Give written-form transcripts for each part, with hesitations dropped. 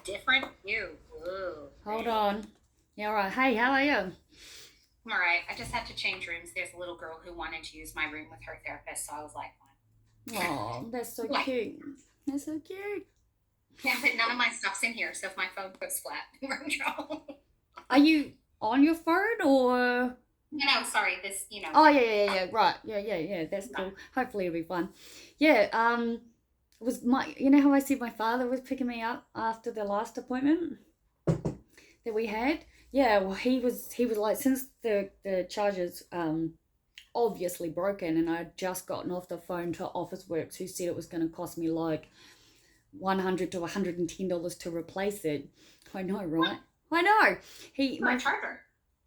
different view. Ooh, Hold on. Yeah, all right. Hey, how are you? I'm all right. I just had to change rooms. There's a little girl who wanted to use my room with her therapist, so I was like, fine. Oh, that's so Like, cute. That's so cute. yeah, but none of my stuff's in here, so if my phone goes flat, we're in trouble. Are you on your phone or? No, sorry, Oh yeah. Right. Yeah. That's no. cool. Hopefully it'll be fun. Yeah. It was my. You know how I said my father was picking me up after the last appointment that we had. Yeah. Well, he was like since the charges obviously broken, and I'd just gotten off the phone to Officeworks, who said it was going to cost me like $100 to $110 to replace it. I know, right? I know. He For a my charger.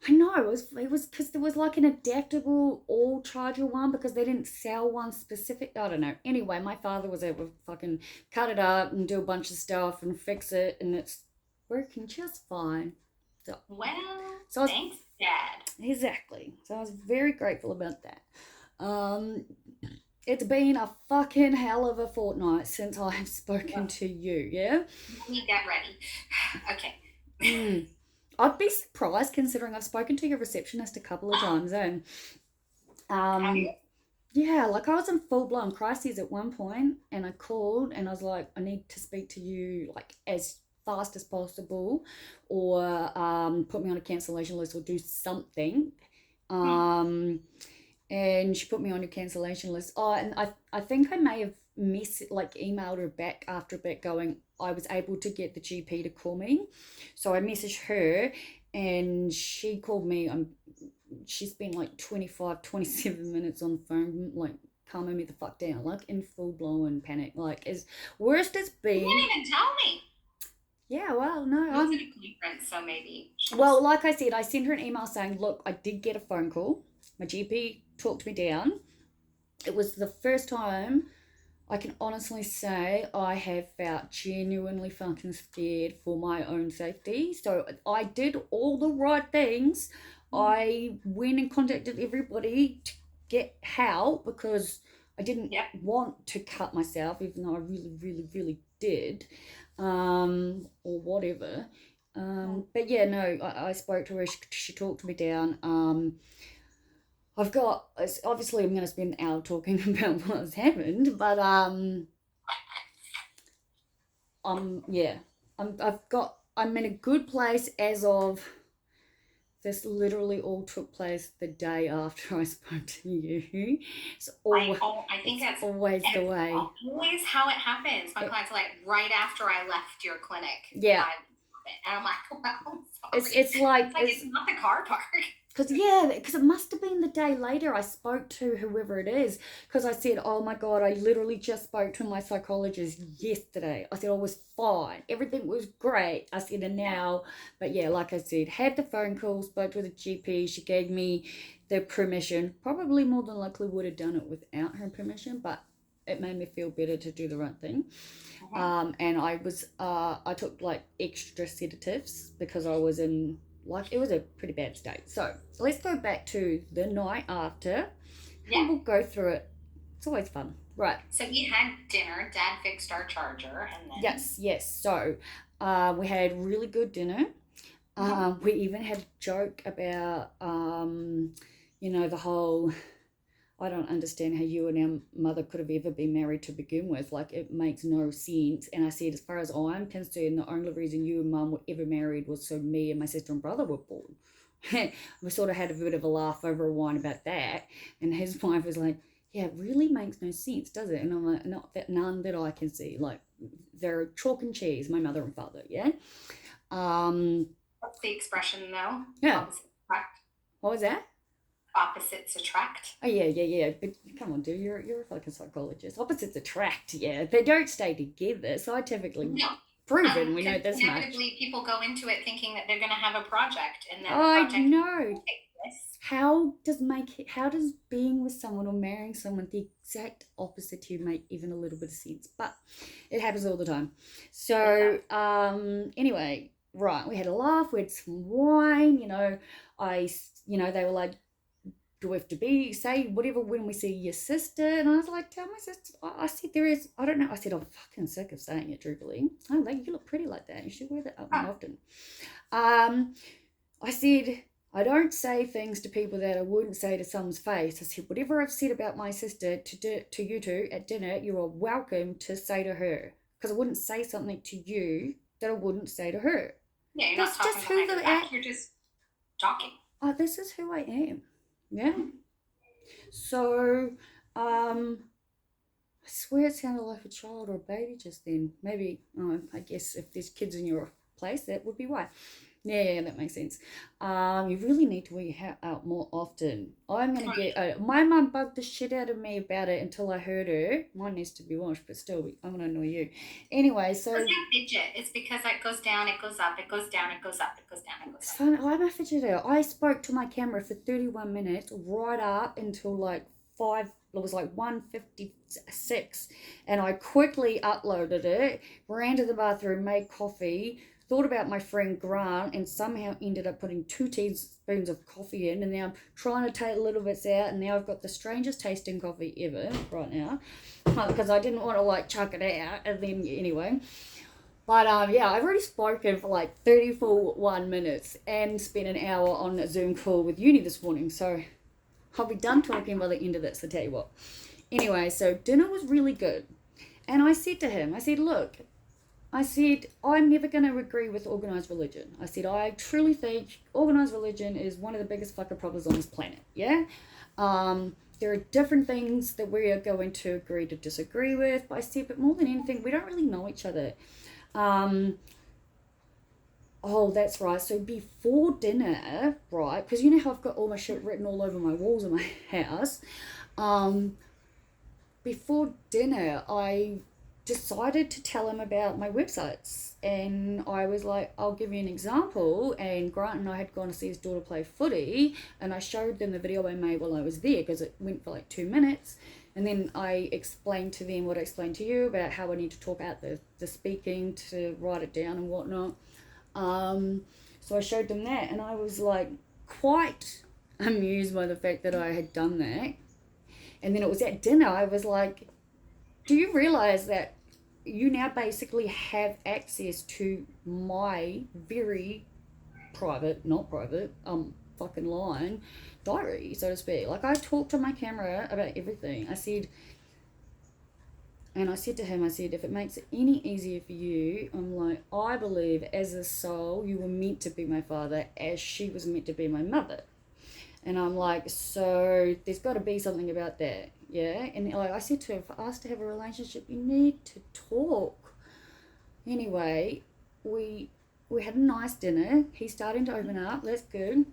I know it was because there was like an adaptable all charger one because they didn't sell one specific. I don't know. Anyway, my father was able to fucking cut it up and do a bunch of stuff and fix it, and it's working just fine. So, Well, so I was thanks, Dad. exactly. So I was very grateful about that. Um, it's been a fucking hell of a fortnight since I've spoken Well, to you. Yeah. let me get ready. Okay. Mm. I'd be surprised considering I've spoken to your receptionist a couple of times, and Have um, you? yeah, like I was in full blown crises at one point, and I called and I was like, I need to speak to you like as fast as possible, or put me on a cancellation list or do something. Hmm. Um, and she put me on your cancellation list. Oh, and I think I may have like emailed her back after a bit going, I was able to get the GP to call me. So I messaged her and she called me. She's been like 25, 27 minutes on the phone, like calming me the fuck down, like in full blown panic. Like as worst as You been. didn't even tell me. Yeah, well, no, It was at a conference, so maybe she well, just. like I said, I sent her an email saying, look, I did get a phone call. My GP talked me down. It was the first time I can honestly say I have felt genuinely fucking scared for my own safety. So I did all the right things. I went and contacted everybody to get help because I didn't Yep. want to cut myself, even though I really did, or whatever. But yeah, no, I spoke to her. She talked me down. I've got obviously I'm going to spend an hour talking about what's happened, but yeah, I'm in a good place as of this. Literally all took place the day after I spoke to you. I think It's that's always the it's way. always how it happens. My It, clients are like, right after I left your clinic, yeah, and I'm like, well, I'm sorry. it's like It's like it's it's not the car park. because it must have been the day later I spoke to whoever it is because I said, oh my god, I literally just spoke to my psychologist yesterday. I said I was fine, everything was great. I said, and Yeah. now, but yeah, like I said, had the phone call, spoke to the GP. She gave me the permission. Probably more than likely would have done it without her permission, but it made me feel better to do the right thing. Mhm. And I took like extra sedatives because I was in like it was a pretty bad state. So let's go back to the night after, Yeah. and we'll go through it. It's always fun, right? So we had dinner. Dad fixed our charger, and then Yes. So we had really good dinner. mhm. We even had a joke about the whole I don't understand how you and our mother could have ever been married to begin with. Like, it makes no sense. And I said, as far as I'm concerned, the only reason you and mum were ever married was so me and my sister and brother were born. We sort of had a bit of a laugh over a wine about that. And his wife was like, yeah, it really makes no sense, does it? And I'm like, not that none that I can see. Like, they're chalk and cheese, my mother and father, yeah? Um, What's the expression though? yeah. Opposites attract. What was that? Opposites attract. Oh yeah. But come on, dude, you're a fucking psychologist. Opposites attract, yeah. They don't stay together. Scientifically No, proven. We know because this much. inevitably people go into it thinking that they're going to have a project, and then the I project know. will take place. How does being with someone or marrying someone the exact opposite to you make even a little bit of sense? But it happens all the time. It So does. anyway, right, we had a laugh, we had some wine, I they were like, do we have to say whatever when we see your sister? And I was like, tell my sister. I said, there is, I don't know. I said, I'm fucking sick of saying it, truthfully. I'm like, you look pretty like that. You should wear that up more often. I said, I don't say things to people that I wouldn't say to someone's face. I said, whatever I've said about my sister to you two at dinner, you are welcome to say to her. Because I wouldn't say something to you that I wouldn't say to her. Yeah, you're That's not talking just who behind her back. You're just talking. Oh, this is who I am. Yeah. So, I swear it sounded like a child or a baby just then. Maybe, I guess if there's kids in your place, that would be why. Yeah, that makes sense. You really need to wear your hair out more often. I'm gonna get. My mum bugged the shit out of me about it until I heard her. Mine needs to be washed, but still, I'm gonna annoy you. Anyway, so It's not fidget. It's because it goes down, it goes up, it goes down, it goes up, it goes down, it goes it's up. fun. I'm a fidgeter. I spoke to my camera for 31 minutes, right up until like 5. It was like 1:56, and I quickly uploaded it. Ran to the bathroom, made coffee. Thought about my friend Grant and somehow ended up putting 2 teaspoons of coffee in, and now I'm trying to take little bits out, and now I've got the strangest tasting coffee ever right now because I didn't want to like chuck it out, and then anyway. But yeah, I've already spoken for like 31 minutes and spent an hour on a Zoom call with uni this morning, so I'll be done talking by the end of this, I tell you what. Anyway, so dinner was really good, and I said to him, I said, look, I said, I'm never going to agree with organised religion. I said, I truly think organised religion is one of the biggest fucking problems on this planet, yeah? There are different things that we are going to agree to disagree with, but I said, but more than anything, we don't really know each other. Oh, that's right. So before dinner, right, because you know how I've got all my shit written all over my walls in my house, before dinner, I decided to tell him about my websites, and I was like, I'll give you an example. And Grant and I had gone to see his daughter play footy, and I showed them the video I made while I was there because it went for like 2 minutes, and then I explained to them what I explained to you about how I need to talk out the speaking, to write it down and whatnot. So I showed them that, and I was like quite amused by the fact that I had done that. And then it was at dinner, I was like, do you realize that you now basically have access to my very private, not private, fucking line diary, so to speak? Like, I talked to my camera about everything. I said to him, I said, if it makes it any easier for you, I'm like, I believe as a soul, you were meant to be my father as she was meant to be my mother. And I'm like, so there's got to be something about that, yeah? And like I said to him, for us to have a relationship, you need to talk. Anyway, we had a nice dinner. He's starting to open up. That's good.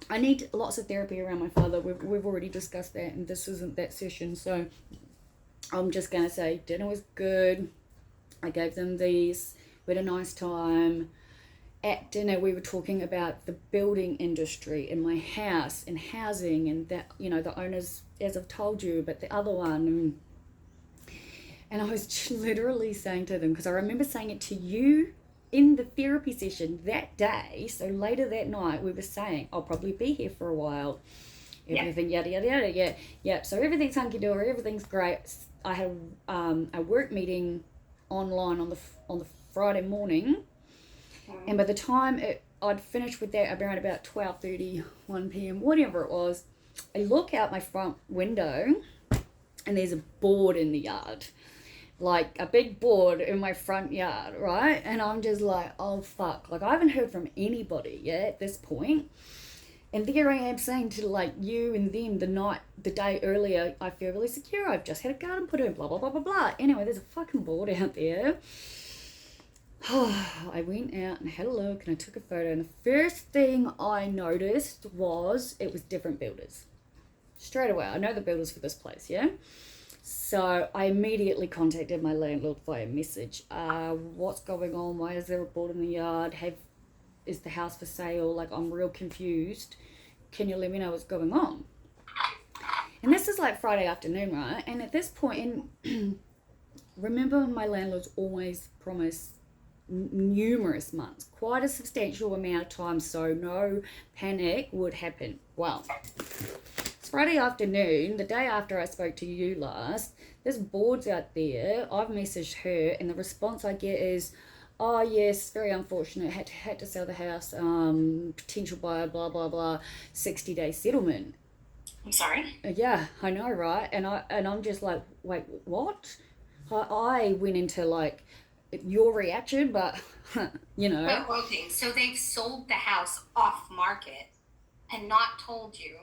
I need lots of therapy around my father. We've already discussed that, and this isn't that session, so I'm just going to say dinner was good. I gave them these. We had a nice time. At dinner, we were talking about the building industry in my house and housing, and that, you know, the owners, as I've told you, but the other one. And I was literally saying to them, because I remember saying it to you in the therapy session that day. So later that night, we were saying, I'll probably be here for a while. Everything, yada, yada, yada. Yeah. So everything's hunky-dory. Everything's great. I had a work meeting online on the Friday morning. And by the time I'd finished with that around about 12:30, 1 p.m, whatever it was, I look out my front window and there's a board in the yard. Like a big board in my front yard, right? And I'm just like, oh fuck. Like, I haven't heard from anybody yet at this point. And there I am saying to like you and them the day earlier, I feel really secure. I've just had a garden put in, blah, blah, blah, blah, blah. Anyway, there's a fucking board out there. I went out and had a look and I took a photo, and the first thing I noticed was it was different builders. Straight away, I know the builders for this place, yeah? So I immediately contacted my landlord via message. What's going on? Why is there a board in the yard? Is the house for sale? Like, I'm real confused. Can you let me know what's going on? And this is like Friday afternoon, right? And at this point, remember my landlords always promise numerous months, quite a substantial amount of time, so no panic would happen. Well, it's Friday afternoon, the day after I spoke to you last. This board's out there. I've messaged her, and the response I get is, "Oh yes, very unfortunate. Had to sell the house. Potential buyer, blah blah blah. 60-day settlement." I'm sorry. Yeah, I know, right? And I'm just like, wait, what? I went into like your reaction, but But okay, so they've sold the house off market and not told you,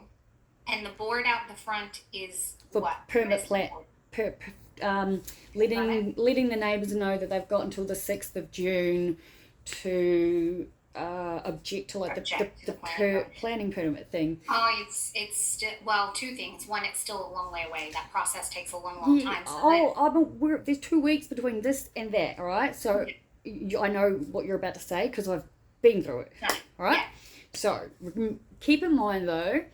and the board out the front is for what? What permit is the plan, board? per, Got it? letting the neighbours know that they've got until the 6th of June to object to like Object to the plan. planning permit thing. Oh, it's still, well, two things. One, it's still a long way away. That process takes a long, long Yeah. time. So Oh, there's 2 weeks between this and that. All right. So I know what you're about to say because I've been through it. that, All right. yeah, So keep in mind though,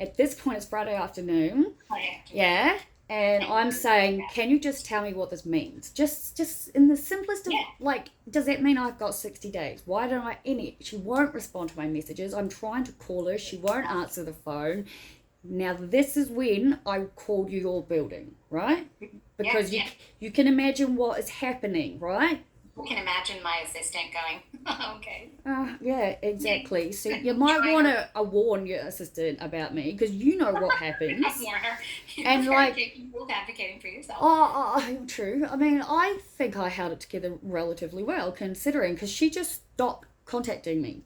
at this point it's Friday afternoon. okay. Yeah. And I'm saying, can you just tell me what this means? Just in the simplest of, Yeah. like, does that mean I've got 60 days? Why don't I she won't respond to my messages. I'm trying to call her. She won't answer the phone. Now, this is when I called your building, right? Because Yeah. you can imagine what is happening, right? You can imagine my assistant going, okay. Yeah, exactly. So you might want to warn your assistant about me because you know what happens. Warner, you're And very like, capable of advocating for yourself. true. I mean, I think I held it together relatively well considering because she just stopped contacting me.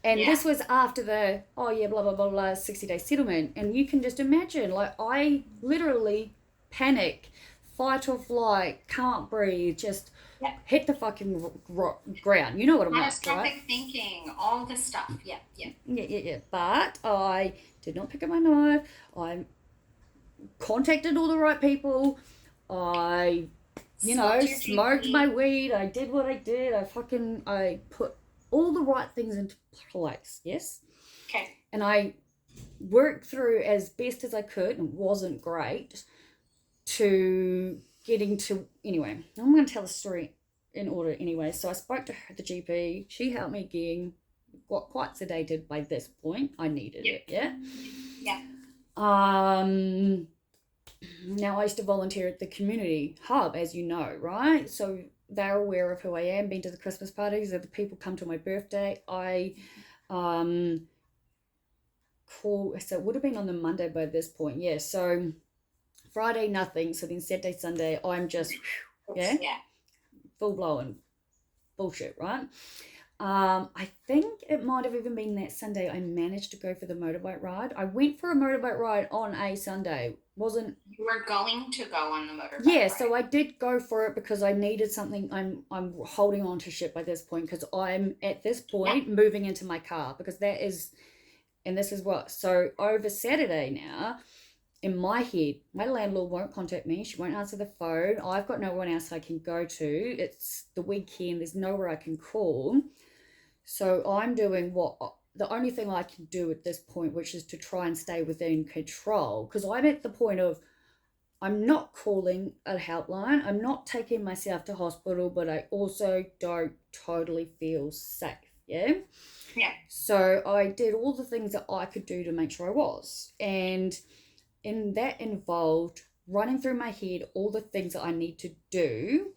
And Yeah. this was after the, blah, blah, blah, blah, 60-day settlement. And you can just imagine, like, I literally panic, fight or flight, can't breathe, just Yeah. hit the fucking ground. You know what I'm like, Catastrophic right? thinking, all the stuff. Yeah. Yeah. But I did not pick up my knife. I contacted all the right people. I, smoked my weed. I did what I did. I put all the right things into place. Yes. Okay. And I worked through as best as I could, and it wasn't great, to getting to, anyway, I'm going to tell the story in order anyway. So I spoke to her, the GP. She helped me again, got quite sedated by this point. I needed it, yeah? Yeah. Now I used to volunteer at the community hub, as you know, right? So they're aware of who I am, been to the Christmas parties, the people come to my birthday. I so it would have been on the Monday by this point, yeah. So Friday, nothing. So then Saturday, Sunday, I'm just, yeah, full blown bullshit, right? I think it might have even been that Sunday I managed to go for the motorbike ride. I went for a motorbike ride on a Sunday. You were going to go on the motorbike Yeah, ride. so I did go for it because I needed something. I'm holding on to shit by this point because I'm at this point moving into my car because this is what. So over Saturday now, in my head, my landlord won't contact me. She won't answer the phone. I've got no one else I can go to. It's the weekend. There's nowhere I can call. So I'm doing the only thing I can do at this point, which is to try and stay within control. Because I'm at the point of, I'm not calling a helpline. I'm not taking myself to hospital, but I also don't totally feel safe. Yeah? Yeah. So I did all the things that I could do to make sure I was. And that involved running through my head all the things that I need to do.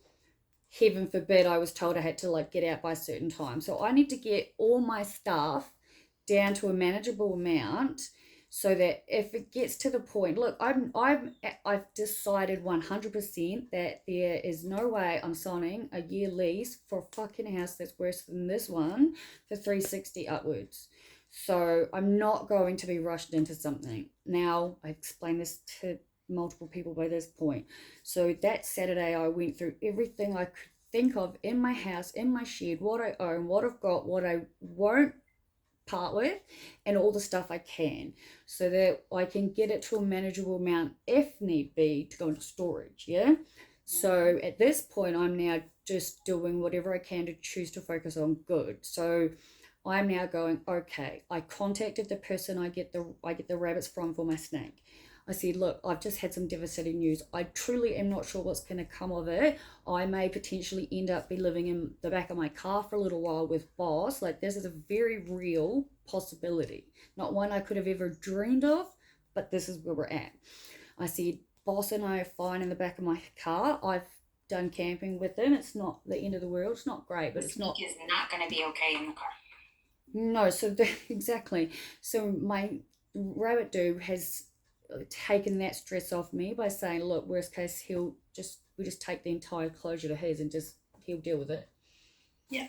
Heaven forbid I was told I had to like get out by a certain time. So I need to get all my stuff down to a manageable amount so that if it gets to the point, look, I've decided 100% that there is no way I'm signing a year lease for a fucking house that's worse than this one for 360 upwards. So I'm not going to be rushed into something. Now, I explained this to multiple people by this point. So that Saturday, I went through everything I could think of in my house, in my shed, what I own, what I've got, what I won't part with, and all the stuff I can, so that I can get it to a manageable amount if need be to go into storage, yeah? So at this point, I'm now just doing whatever I can to choose to focus on good. So I'm now going, okay, I contacted the person I get the rabbits from for my snake. I said, look, I've just had some devastating news. I truly am not sure what's going to come of it. I may potentially end up be living in the back of my car for a little while with boss. Like, this is a very real possibility. Not one I could have ever dreamed of, but this is where we're at. I said, boss and I are fine in the back of my car. I've done camping with him. It's not the end of the world. It's not great, but it's not. Is not going to be okay in the car. No, so exactly. So my rabbit dude has taken that stress off me by saying, look, worst case, we just take the entire closure to his and just he'll deal with it. Yeah.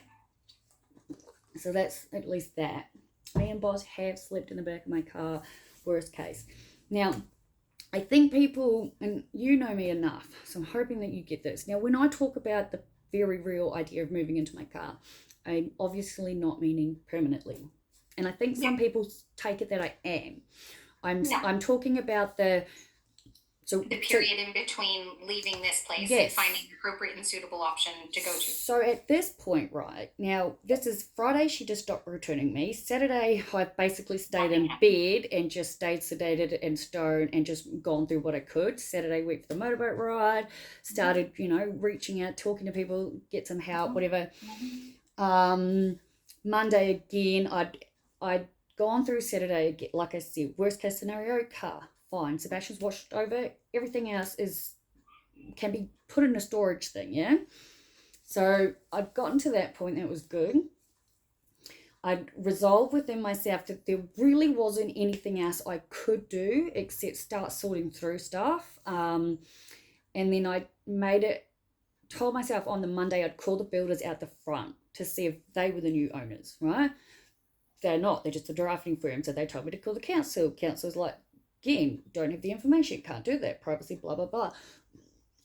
So that's at least that. Me and boss have slept in the back of my car, worst case. Now, I think people, and you know me enough, so I'm hoping that you get this. Now, when I talk about the very real idea of moving into my car, I'm obviously not meaning permanently. And I think some people take it that I am. I'm talking about the period in between leaving this place and finding an appropriate and suitable option to go to. So at this point, right, now this is Friday, she just stopped returning me. Saturday, I basically stayed in bed and just stayed sedated and stoned and just gone through what I could. Saturday, went for the motorboat ride, started, reaching out, talking to people, get some help, whatever. Monday again, I'd gone through Saturday, like I said, worst case scenario, car, fine. Sebastian's washed over. Everything else can be put in a storage thing, yeah? So I'd gotten to that point, that was good. I'd resolved within myself that there really wasn't anything else I could do except start sorting through stuff. And then I told myself on the Monday I'd call the builders out the front to see if they were the new owners, right? They're not. They're just a drafting firm. So they told me to call the council. Council's like, again, don't have the information, can't do that, privacy, blah, blah, blah.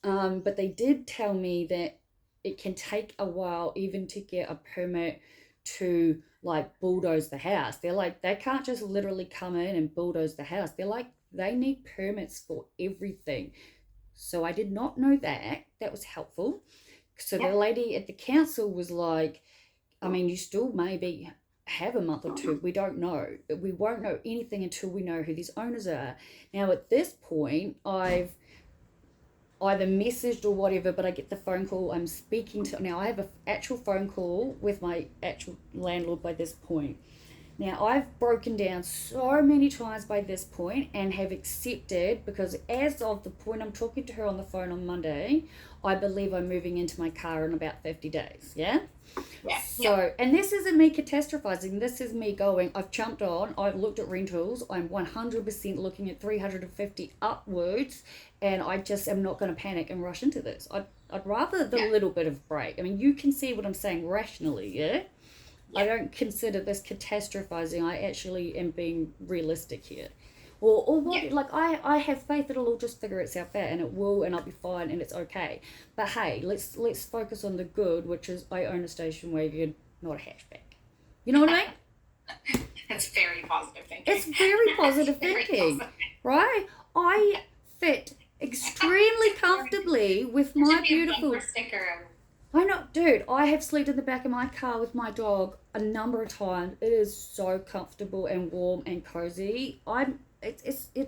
But they did tell me that it can take a while even to get a permit to like bulldoze the house. They're like, they can't just literally come in and bulldoze the house. They're like, they need permits for everything. So I did not know that. That was helpful. So the lady at the council was like, I mean, you still maybe have a month or two. We don't know. But we won't know anything until we know who these owners are. Now, at this point, I've either messaged or whatever, but I get the phone call. I'm speaking to... Now, I have an actual phone call with my actual landlord by this point. Now, I've broken down so many times by this point and have accepted, because as of the point I'm talking to her on the phone on Monday, I believe I'm moving into my car in about 50 days, yeah? Yeah. So, and this isn't me catastrophizing. This is me going, I've jumped on, I've looked at rentals, I'm 100% looking at 350 upwards, and I just am not going to panic and rush into this. I'd rather the little bit of break. I mean, you can see what I'm saying rationally, yeah? I don't consider this catastrophizing. I actually am being realistic here. Or what, like, I have faith it'll all just figure itself out, and it will, and I'll be fine, and it's okay. But hey, let's focus on the good, which is I own a station wagon, not a hatchback. You know what I mean? That's very positive thinking. It's very positive thinking, right? I fit extremely comfortably with my beautiful sticker. I know, dude, I have slept in the back of my car with my dog a number of times. It is so comfortable and warm and cozy. The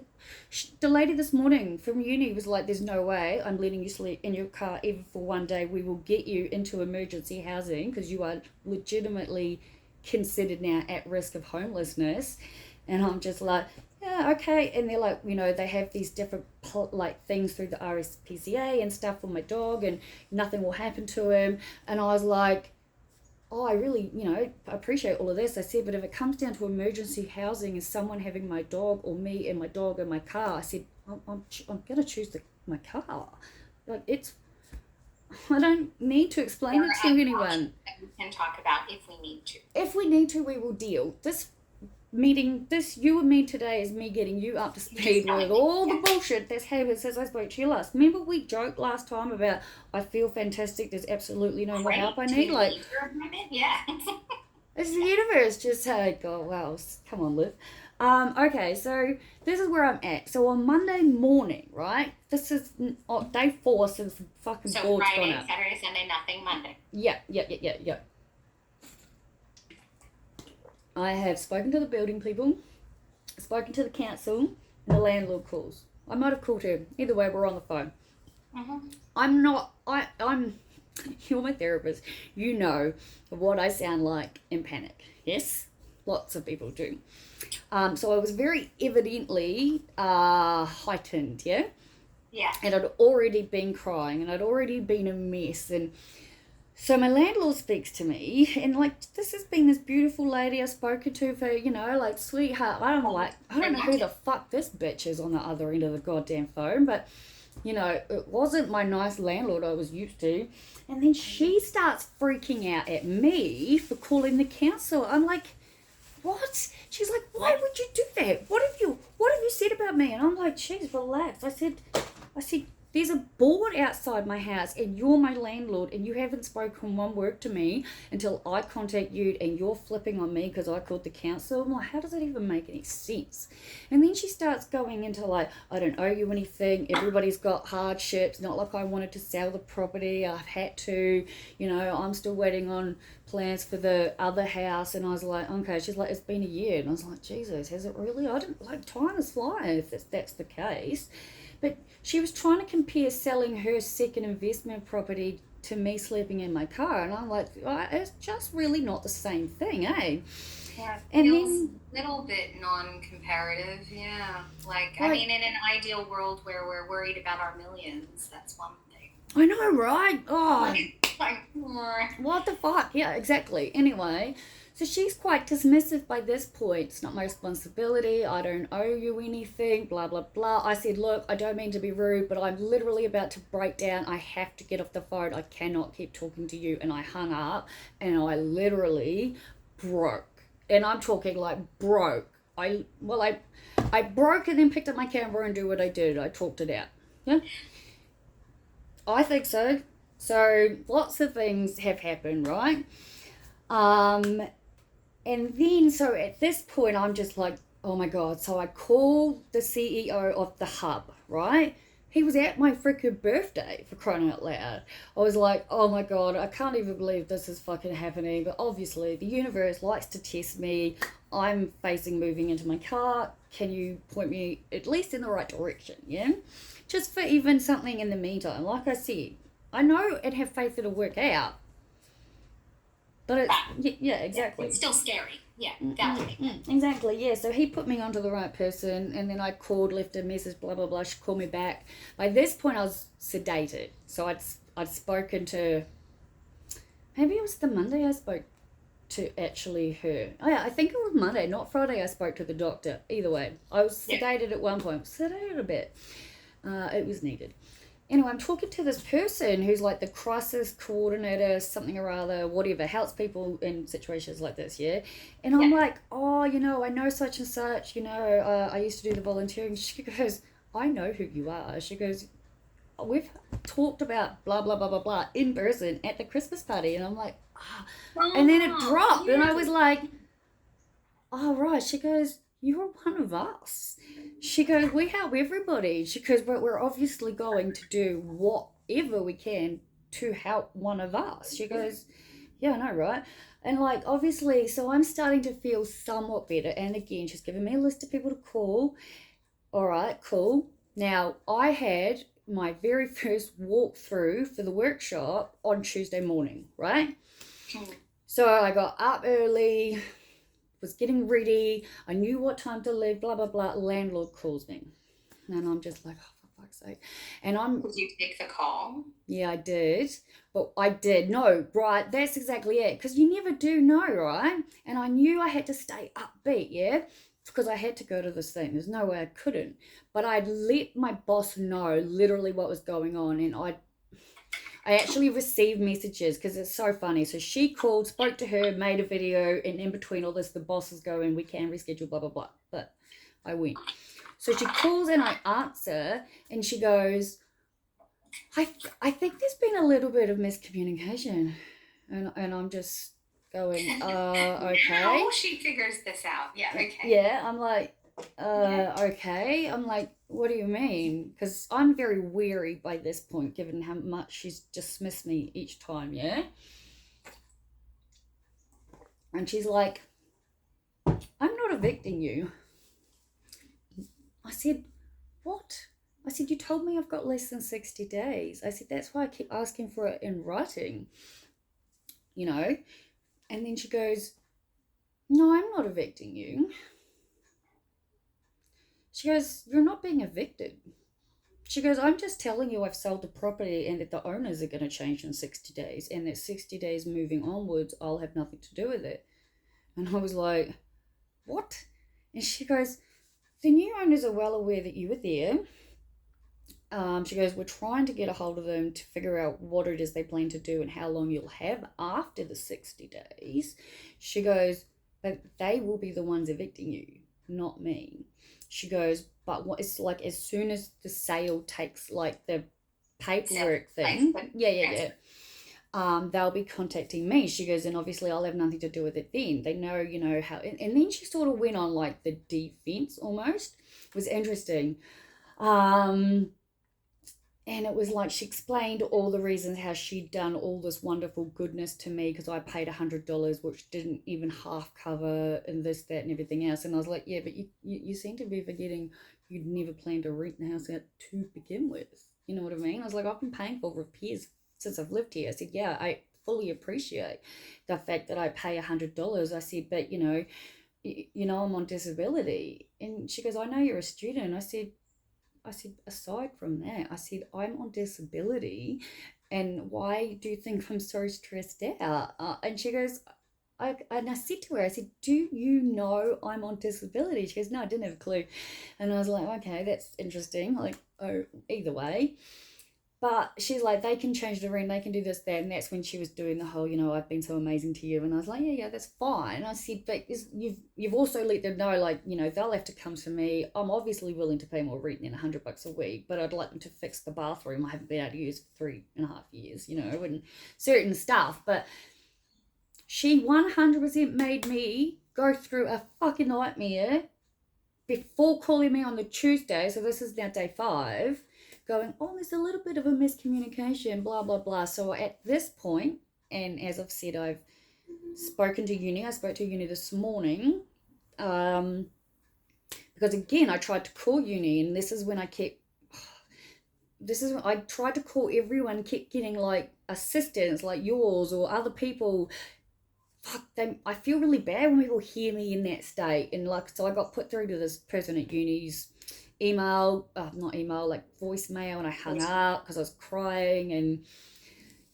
lady this morning from uni was like, there's no way I'm letting you sleep in your car even for one day. We will get you into emergency housing because you are legitimately considered now at risk of homelessness. And I'm just like, yeah, okay. And they're like, they have these different things through the RSPCA and stuff for my dog, and nothing will happen to him. And I was like, oh, I really, appreciate all of this. I said, but if it comes down to emergency housing and someone having my dog or me and my dog in my car, I said, I'm going to choose my car. Like, I don't need to explain it to anyone. We can talk about if we need to. If we need to, we will deal. This you and me today is me getting you up to speed with all the bullshit that's happened since I spoke to you last. Remember we joked last time about I feel fantastic, there's absolutely no more help I need? Like, yeah. It's the universe just said, oh, wow, come on, Liv. Okay, so this is where I'm at. So on Monday morning, right? This is day 4 since the fucking board's Friday, gone up. Saturday, Sunday, nothing, Monday. Yeah. I have spoken to the building people, spoken to the council, and the landlord calls. I might have called her. Either way, we're on the phone. Mm-hmm. I'm you're my therapist. You know what I sound like in panic. Yes? Lots of people do. So I was very evidently heightened, yeah? Yeah. And I'd already been crying and I'd already been a mess. And so my landlord speaks to me, and like, this has been this beautiful lady I've spoken to for, like, sweetheart. I don't know who the fuck this bitch is on the other end of the goddamn phone, but it wasn't my nice landlord I was used to. And then she starts freaking out at me for calling the council. I'm like, what? She's like, why would you do that? What have you said about me? And I'm like, jeez, relax. I said, there's a board outside my house and you're my landlord and you haven't spoken one word to me until I contact you, and you're flipping on me because I called the council. I'm like, how does that even make any sense? And then she starts going into like, I don't owe you anything. Everybody's got hardships. Not like I wanted to sell the property. I've had to, I'm still waiting on plans for the other house. And I was like, okay. She's like, it's been a year. And I was like, Jesus, has it really? I didn't like, time is flying if that's the case. But she was trying to compare selling her second investment property to me sleeping in my car. And I'm like, it's just really not the same thing, eh? Yeah, it And feels then, a little bit non-comparative. Yeah. Like, I like, mean, in an ideal world where we're worried about our millions, that's one thing. I know, right? Oh, Like, what the fuck? Yeah, exactly. Anyway, so she's quite dismissive by this point. It's not my responsibility. I don't owe you anything, blah, blah, blah. I said, look, I don't mean to be rude, but I'm literally about to break down. I have to get off the phone. I cannot keep talking to you. And I hung up and I literally broke. And I'm talking like broke. I broke and then picked up my camera and do what I did. I talked it out. Yeah, I think so. So lots of things have happened, right? Um, and then, so at this point, I'm just like, oh my God. So I called the CEO of the hub, right? He was at my freaking birthday, for crying out loud. I was like, oh my God, I can't even believe this is fucking happening. But obviously, the universe likes to test me. I'm facing moving into my car. Can you point me at least in the right direction? Yeah? Just for even something in the meantime. Like I said, I know and have faith it'll work out. But yeah, exactly. it's still scary. Yeah, validating. Exactly, yeah. So he put me onto the right person, and then I called, left a message, blah blah blah. She called me back. By this point, I was sedated, so I'd spoken to. Maybe it was the Monday I spoke to actually her. Oh yeah, I think it was Monday, not Friday. I spoke to the doctor. Either way, I was sedated at one point. Sedated a bit. It was needed. Anyway, I'm talking to this person who's like the crisis coordinator, something or other, whatever, helps people in situations like this, yeah? And I'm like, oh, I know such and such, I used to do the volunteering. She goes, I know who you are. She goes, we've talked about blah, blah, blah, blah, blah in person at the Christmas party. And I'm like, ah. And then it dropped, and I was like, oh, right. She goes, you're one of us. She goes, we help everybody. She goes, but we're obviously going to do whatever we can to help one of us. She goes, yeah, I know, right? And like, obviously, so I'm starting to feel somewhat better. And again, she's given me a list of people to call. All right, cool. Now, I had my very first walkthrough for the workshop on Tuesday morning, right? So I got up early, was getting ready. I knew what time to leave, blah, blah, blah. Landlord calls me. And I'm just like, oh, for fuck's sake. And Did you take the call? yeah, I did. But I did. No, right. That's exactly it. Because you never do know, right? And I knew I had to stay upbeat, yeah? Because I had to go to this thing. There's no way I couldn't. But I'd let my boss know literally what was going on. And I actually received messages because it's so funny. So she called, spoke to her, made a video, and in between all this, the boss is going, we can reschedule, blah, blah, blah. But I went. So she calls and I answer, and she goes, I think there's been a little bit of miscommunication. And I'm just going, okay. Now she figures this out. Yeah, okay. Yeah, I'm like, okay. I'm like, what do you mean? Because I'm very weary by this point, given how much she's dismissed me each time, yeah? And she's like, I'm not evicting you. I said, what? I said, you told me I've got less than 60 days. I said, that's why I keep asking for it in writing, you know. And then she goes, no, I'm not evicting you. She goes, you're not being evicted. She goes, I'm just telling you I've sold the property and that the owners are going to change in 60 days, and that 60 days moving onwards, I'll have nothing to do with it. And I was like, what? And she goes, the new owners are well aware that you were there. She goes, we're trying to get a hold of them to figure out what it is they plan to do and how long you'll have after the 60 days. She goes, but they will be the ones evicting you, not me. She goes, but what it's like, as soon as the sale takes, like, the paperwork thing, they'll be contacting me. She goes, and obviously I'll have nothing to do with it then. They know, you know, how, and then she sort of went on like the defense almost. It was interesting. And it was like she explained all the reasons how she'd done all this wonderful goodness to me because I paid $100, which didn't even half cover and this, that, and everything else. And I was like, yeah, but you seem to be forgetting you'd never planned to rent the house out to begin with. You know what I mean? I was like, I've been paying for repairs since I've lived here. I said, yeah, I fully appreciate the fact that I pay $100. I said, but you know, I'm on disability. And she goes, I know you're a student. I said, aside from that, I said, I'm on disability, and why do you think I'm so stressed out? And she goes, and I said to her, I said, do you know I'm on disability? She goes, no, I didn't have a clue. And I was like, okay, that's interesting. Like, oh, either way. But she's like, they can change the ring, they can do this, that. And that's when she was doing the whole, you know, I've been so amazing to you. And I was like, yeah, that's fine. And I said, but you've also let them know, like, you know, they'll have to come to me. I'm obviously willing to pay more rent than $100 a week, but I'd like them to fix the bathroom I haven't been able to use for 3.5 years, you know, and certain stuff. But she 100% made me go through a fucking nightmare before calling me on the Tuesday. So this is now day 5. Going, oh, there's a little bit of a miscommunication, blah, blah, blah. So at this point, and as I've said, I've spoken to uni. I spoke to uni this morning because, again, I tried to call uni, and this is when I tried to call everyone, kept getting, like, assistants like yours or other people. Fuck, I feel really bad when people hear me in that state. And, like, so I got put through to this person at uni's not email, like voicemail, and I hung up because I was crying. And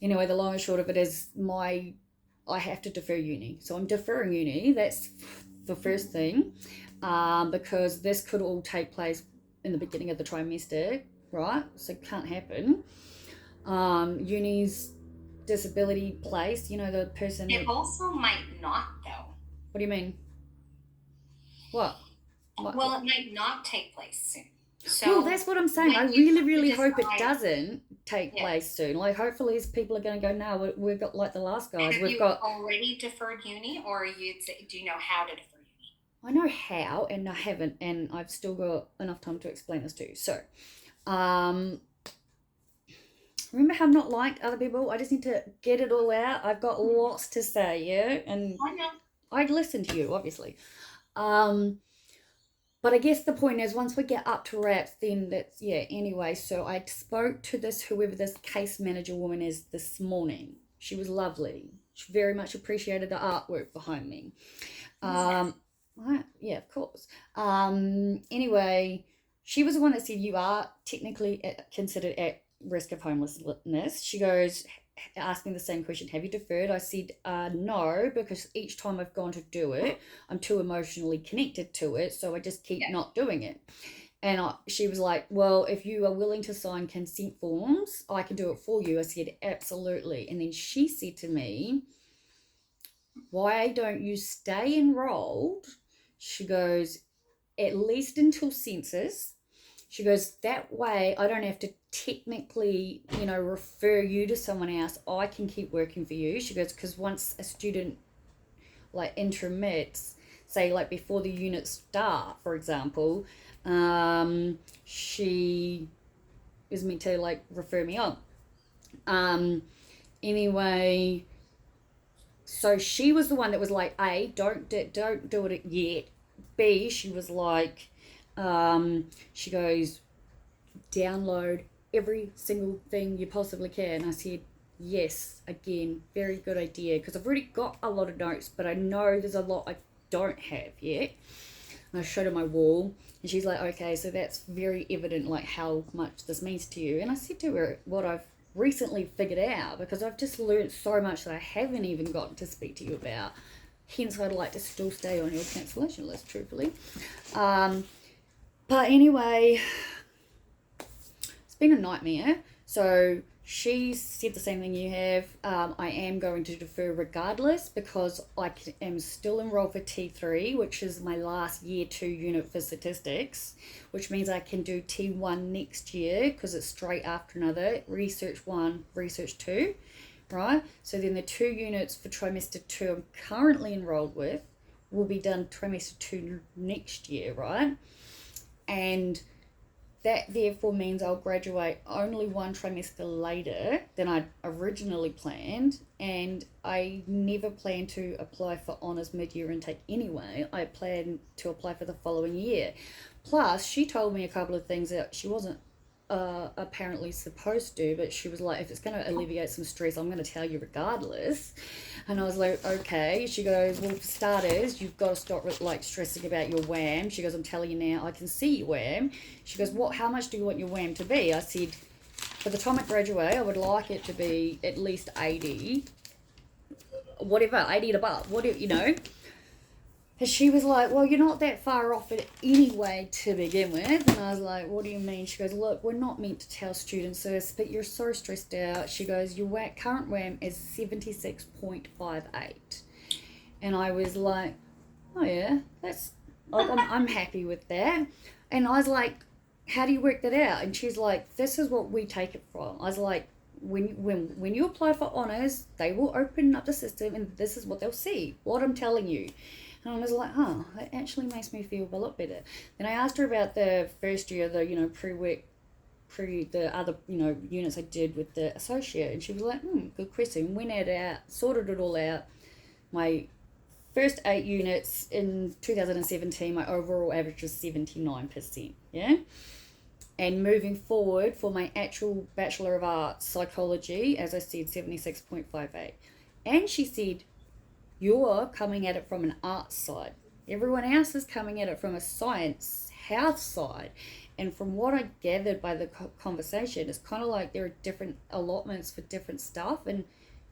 anyway, the long and short of it is I have to defer uni. So I'm deferring uni. That's the first thing, because this could all take place in the beginning of the trimester, right? So it can't happen. Uni's disability place, you know, the person. It also might not, though. What do you mean? What? Well, it might not take place soon. So well, that's what I'm saying. I really, really hope it doesn't take place soon. Like, hopefully, people are going to go, no, we've got, like the last guys. Have got already deferred uni, or do you know how to defer uni? I know how, and I haven't, and I've still got enough time to explain this to you. So, remember how I'm not like other people? I just need to get it all out. I've got lots to say, yeah? And I know. I'd listen to you, obviously. But I guess the point is, once we get up to wraps, then that's, anyway. So I spoke to whoever this case manager woman is this morning. She was lovely. She very much appreciated the artwork behind me. Yeah, of course. Anyway, she was the one that said you are technically considered at risk of homelessness. She goes, asked me the same question, have you deferred? I said, no, because each time I've gone to do it, I'm too emotionally connected to it, so I just keep not doing it. And she was like, well, if you are willing to sign consent forms, I can do it for you. I said, absolutely. And then she said to me, why don't you stay enrolled? She goes, at least until census. She goes, that way I don't have to technically, refer you to someone else. I can keep working for you. She goes, because once a student, like, intermits, say, like, before the units start, for example, she is meant to, like, refer me on. Anyway, so she was the one that was like, A, don't do it yet. B, she was like, she goes, download every single thing you possibly can. I said, yes, again, very good idea, because I've already got a lot of notes, but I know there's a lot I don't have yet. And I showed her my wall, and she's like, okay, so that's very evident, like how much this means to you. And I said to her what I've recently figured out, because I've just learned so much that I haven't even gotten to speak to you about. Hence, I'd like to still stay on your cancellation list, truthfully. But anyway, it's been a nightmare. So she said the same thing you have. I am going to defer regardless, because I am still enrolled for T3, which is my last year 2 unit for statistics, which means I can do T1 next year, because it's straight after another research 1, research 2, right? So then the 2 units for trimester 2 I'm currently enrolled with will be done trimester 2 next year, right? And that therefore means I'll graduate only 1 trimester later than I originally planned, and I never planned to apply for honours mid-year intake anyway. I planned to apply for the following year. Plus, she told me a couple of things that she wasn't apparently supposed to, but she was like, if it's going to alleviate some stress, I'm going to tell you regardless. And I was like, okay. She goes, well, for starters, you've got to stop like stressing about your WAM. She goes, I'm telling you now, I can see your WAM. She goes, what? How much do you want your WAM to be? I said, for the time I graduate, I would like it to be at least 80, whatever, 80 and above, whatever, you know. And she was like, well, you're not that far off it anyway to begin with. And I was like, what do you mean? She goes, look, we're not meant to tell students this, but you're so stressed out. She goes, your current WAM is 76.58. And I was like, oh yeah, that's, like, I'm happy with that. And I was like, how do you work that out? And she's like, this is what we take it from. I was like, when you apply for honours, they will open up the system and this is what they'll see, what I'm telling you. And I was like, oh, that actually makes me feel a lot better. Then I asked her about the first year, the, you know, the other, you know, units I did with the associate. And she was like, good question. Went it out, sorted it all out. My first 8 units in 2017, my overall average was 79%, yeah? And moving forward for my actual Bachelor of Arts Psychology, as I said, 76.58. And she said, you're coming at it from an arts side. Everyone else is coming at it from a science, health side. And from what I gathered by the conversation, it's kind of like there are different allotments for different stuff. And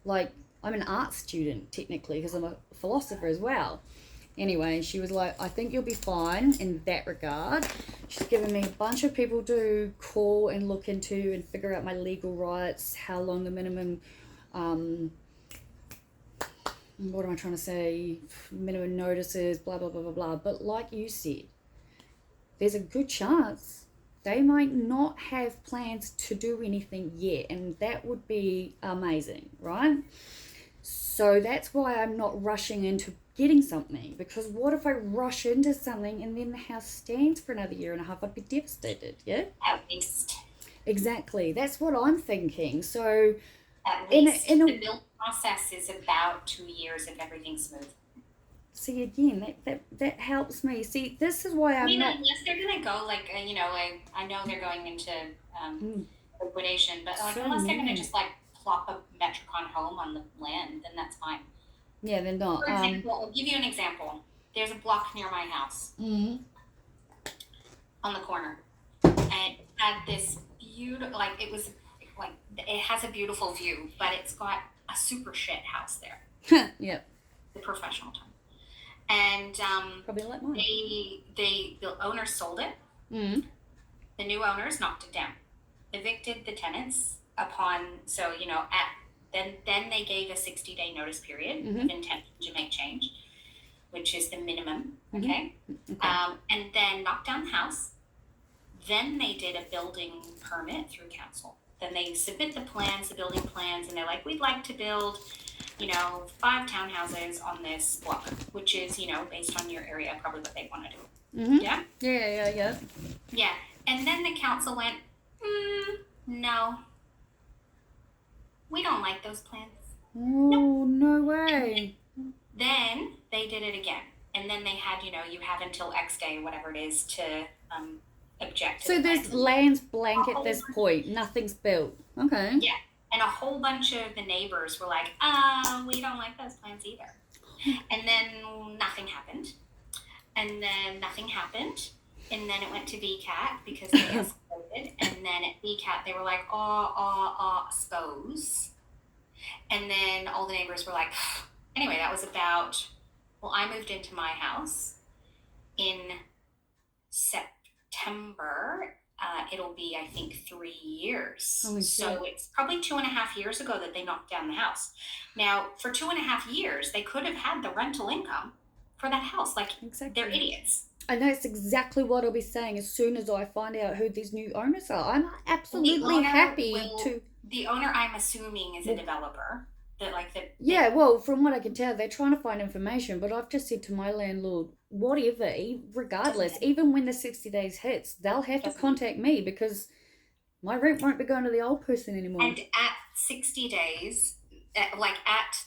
like, I'm an art student technically because I'm a philosopher as well. Anyway, she was like, I think you'll be fine in that regard. She's given me a bunch of people to call and look into and figure out my legal rights, how long the minimum, what am I trying to say, minimum notices, blah, blah, blah, blah, blah. But like you said, there's a good chance they might not have plans to do anything yet, and that would be amazing, right? So that's why I'm not rushing into getting something, because what if I rush into something and then the house stands for another year and a half? I'd be devastated, yeah? At least. Exactly. That's what I'm thinking. So At least the build process is about 2 years if everything's smooth. See, again, that helps me. See, this is why I'm not... Unless they're going to go, like, you know, I know they're going into liquidation, but like, unless they're going to just, like, plop a Metricon home on the land, then that's fine. Yeah, they're not. For example, I'll give you an example. There's a block near my house on the corner, and it had this beautiful, like, it was, like, it has a beautiful view, but it's got a super shit house there. Yep. The professional term. And probably like mine. The owner sold it. The new owners knocked it down, evicted the tenants so you know then they gave a 60-day notice period of intention to make change, which is the minimum. Okay. And then knocked down the house. Then they did a building permit through council. Then they submit the building plans, and they're like, we'd like to build, you know, 5 townhouses on this block, which is, you know, based on your area, probably what they want to do. Yeah? Yeah. And then the council went, no, we don't like those plans. Oh, no way. Then they did it again. And then they had, you know, you have until X day, whatever it is, to object to So the this plans. land's blank at this point. Nothing's built. Okay. Yeah. And a whole bunch of the neighbors were like, we don't like those plans either. And then nothing happened. And then nothing happened. And then it went to VCAT because they escalated. And then at VCAT, they were like, suppose. And then all the neighbors were like, anyway, that was about, well, I moved into my house in September. It'll be, I think, 3 years. Oh, so it's probably 2.5 years ago that they knocked down the house. Now, for 2.5 years, they could have had the rental income for that house. Like, exactly. They're idiots. And that's exactly what I'll be saying as soon as I find out who these new owners are. I'm absolutely happy to... The owner, I'm assuming, is a developer. Yeah, well, from what I can tell, they're trying to find information, but I've just said to my landlord, whatever, regardless, even when the 60 days hits, they'll have to contact me because my rent won't be going to the old person anymore. And at 60 days, at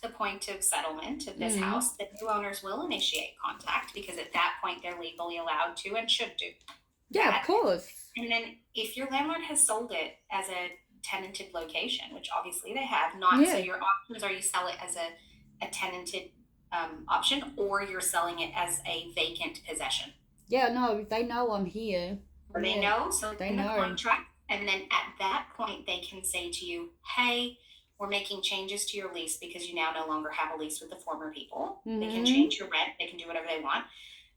the point of settlement of this house, the new owners will initiate contact because at that point they're legally allowed to and should do that. Yeah, of course. And then if your landlord has sold it as a tenanted location, which obviously they have, so your options are you sell it as a tenanted option or you're selling it as a vacant possession. Yeah, no, they know I'm here. Or they know, so they know. Contract, and then at that point they can say to you, hey, we're making changes to your lease because you now no longer have a lease with the former people. They can change your rent, they can do whatever they want.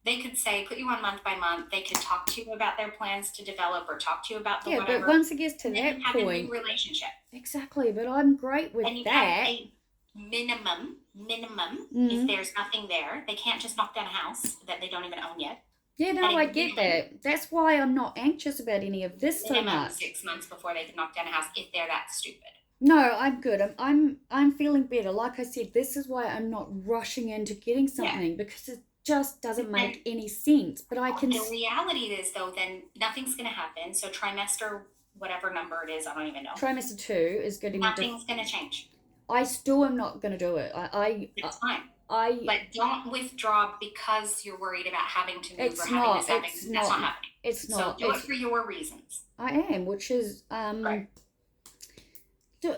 They could say, put you on month by month. They could talk to you about their plans to develop or talk to you about the whatever. But once it gets to that have point, a new relationship. Exactly, but I'm great with and you that. Have a minimum, if there's nothing there. They can't just knock down a house that they don't even own yet. Yeah, no, I get that. That's why I'm not anxious about any of this so much. 6 months before they can knock down a house if they're that stupid. No, I'm good. I'm feeling better. Like I said, this is why I'm not rushing into getting something because it just doesn't make any sense. But I can. The reality is, though, then nothing's going to happen. So trimester, whatever number it is, I don't even know. Trimester 2 is getting. Nothing's going to change. I still am not going to do it. It's fine. But don't withdraw because you're worried about having to move or having this happen. That's not happening. It's not. So do it for your reasons. I am, which is right.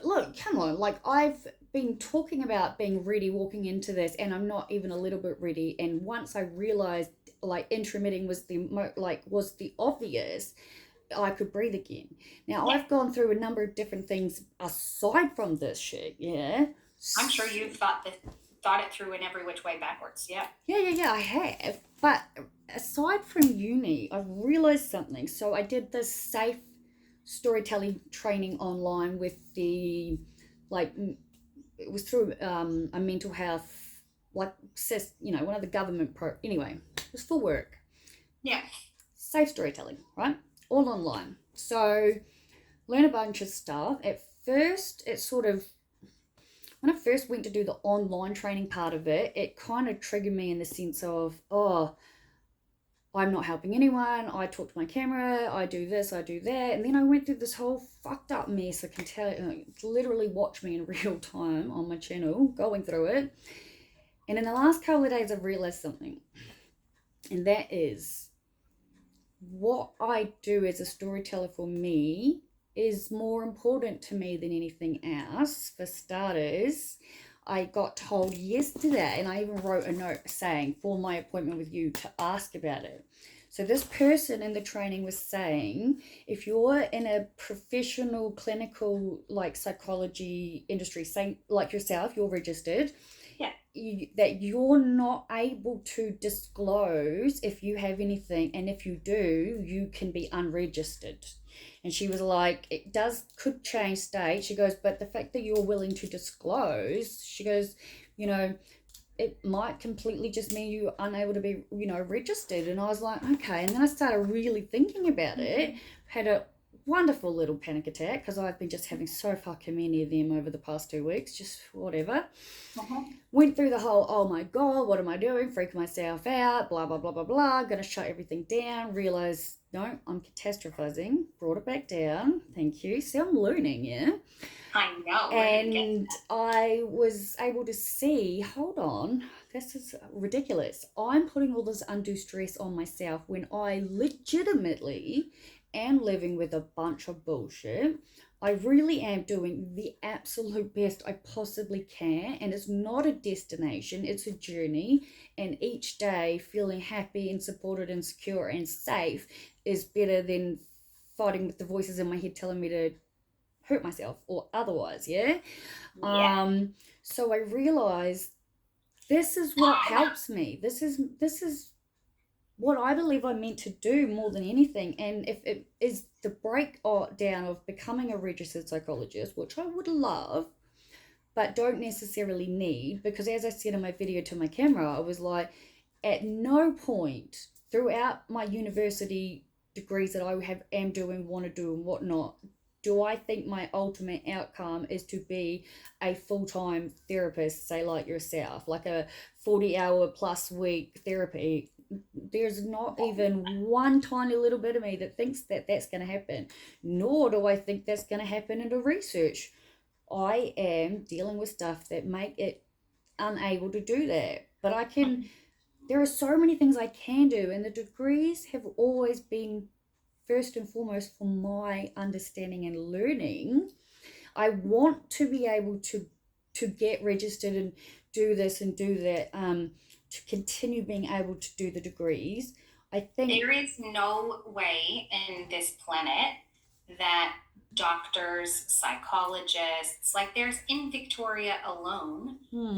Look, come on. Like I've been talking about being ready walking into this, and I'm not even a little bit ready. And once I realized, like intermitting was the obvious, I could breathe again. Now I've gone through a number of different things aside from this shit. Yeah, I'm sure you've thought it through in every which way backwards. Yeah. Yeah, I have. But aside from uni, I realized something. So I did this safe storytelling training online with it was through a mental health, one of the government anyway, it was for work. Yeah. Safe storytelling, right? All online. So learn a bunch of stuff. At first, it sort of, when I first went to do the online training part of it, it kind of triggered me in the sense of, I'm not helping anyone. I talk to my camera. I do this, I do that. And then I went through this whole fucked up mess. I can tell you, literally watch me in real time on my channel, going through it. And in the last couple of days, I've realized something. And that is what I do as a storyteller for me is more important to me than anything else. For starters, I got told yesterday, and I even wrote a note saying for my appointment with you to ask about it. So this person in the training was saying, if you're in a professional clinical psychology industry, say like yourself, you're registered, that you're not able to disclose if you have anything, and if you do, you can be unregistered. And she was like, could change state. She goes, but the fact that you're willing to disclose, she goes, it might completely just mean you're unable to be, registered. And I was like, okay. And then I started really thinking about it, had a wonderful little panic attack because I've been just having so fucking many of them over the past 2 weeks, just whatever. Went through the whole, oh my God, what am I doing? Freaking myself out, blah, blah, blah, blah, blah. Going to shut everything down. Realised no, I'm catastrophizing. Brought it back down. Thank you. See, I'm learning, yeah? I know. And I was able to see, hold on, this is ridiculous. I'm putting all this undue stress on myself when I legitimately am living with a bunch of bullshit. I really am doing the absolute best I possibly can, and it's not a destination, it's a journey. And each day feeling happy and supported and secure and safe is better than fighting with the voices in my head telling me to hurt myself or otherwise, yeah? So I realized this is what helps me. This is what I believe I'm meant to do more than anything. And if it is the breakdown of becoming a registered psychologist, which I would love, but don't necessarily need, because as I said in my video to my camera, I was like, at no point throughout my university degrees that I am doing, want to do, and whatnot, do I think my ultimate outcome is to be a full-time therapist, say like yourself, like a 40-hour plus week therapy. There's not even one tiny little bit of me that thinks that that's going to happen, nor do I think that's going to happen in the research. I am dealing with stuff that make it unable to do that. But there are so many things I can do, and the degrees have always been first and foremost for my understanding and learning. I want to be able to get registered and do this and do that, to continue being able to do the degrees. I think there is no way in this planet that doctors, psychologists, like there's in Victoria alone,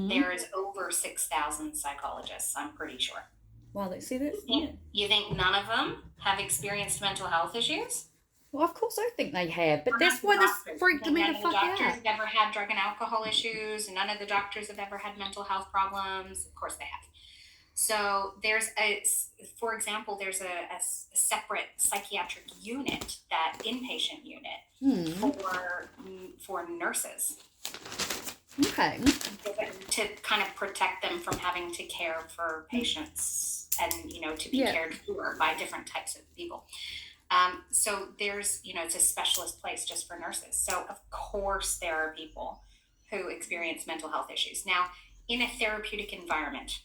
there's over 6,000 psychologists, I'm pretty sure. Wow, let's see this. You think none of them have experienced mental health issues? Well, of course I think they have, but that's why this freaked me the fuck out. None of the doctors have ever had drug and alcohol issues. None of the doctors have ever had mental health problems. Of course they have. So there's for example, there's a separate psychiatric unit, that inpatient unit for nurses. Okay. To kind of protect them from having to care for patients and, to be cared for by different types of people. So there's, it's a specialist place just for nurses. So of course there are people who experience mental health issues. Now, in a therapeutic environment,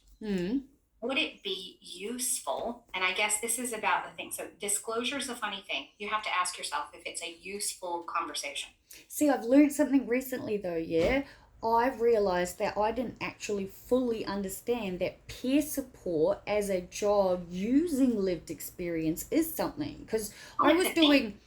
would it be useful? And I guess this is about the thing. So disclosure is a funny thing. You have to ask yourself if it's a useful conversation. See, I've learned something recently though, yeah? I've realized that I didn't actually fully understand that peer support as a job using lived experience is something. Because I was doing...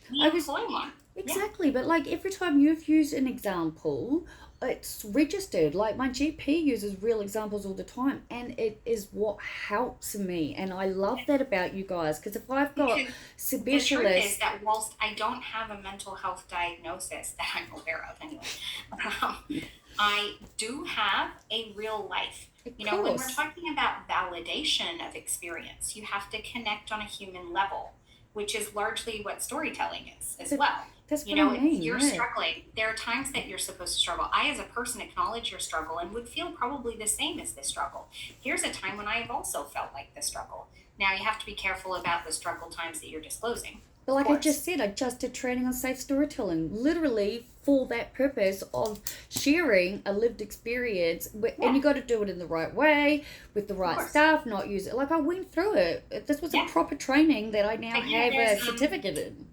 Exactly, but like every time you've used an example, it's registered. Like my GP uses real examples all the time, and it is what helps me. And I love that about you guys, because if I've got specialists... The truth is that whilst I don't have a mental health diagnosis that I'm aware of anyway, I do have a real life. When we're talking about validation of experience, you have to connect on a human level, which is largely what storytelling is as well. That's what I mean. If you're struggling, there are times that you're supposed to struggle. I, as a person, acknowledge your struggle and would feel probably the same as this struggle. Here's a time when I have also felt like the struggle. Now, you have to be careful about the struggle times that you're disclosing. But like I just said, I just did training on safe storytelling, literally for that purpose of sharing a lived experience. And you got to do it in the right way, with the right stuff, not use it. Like I went through it. This was a proper training that I now have a certificate in.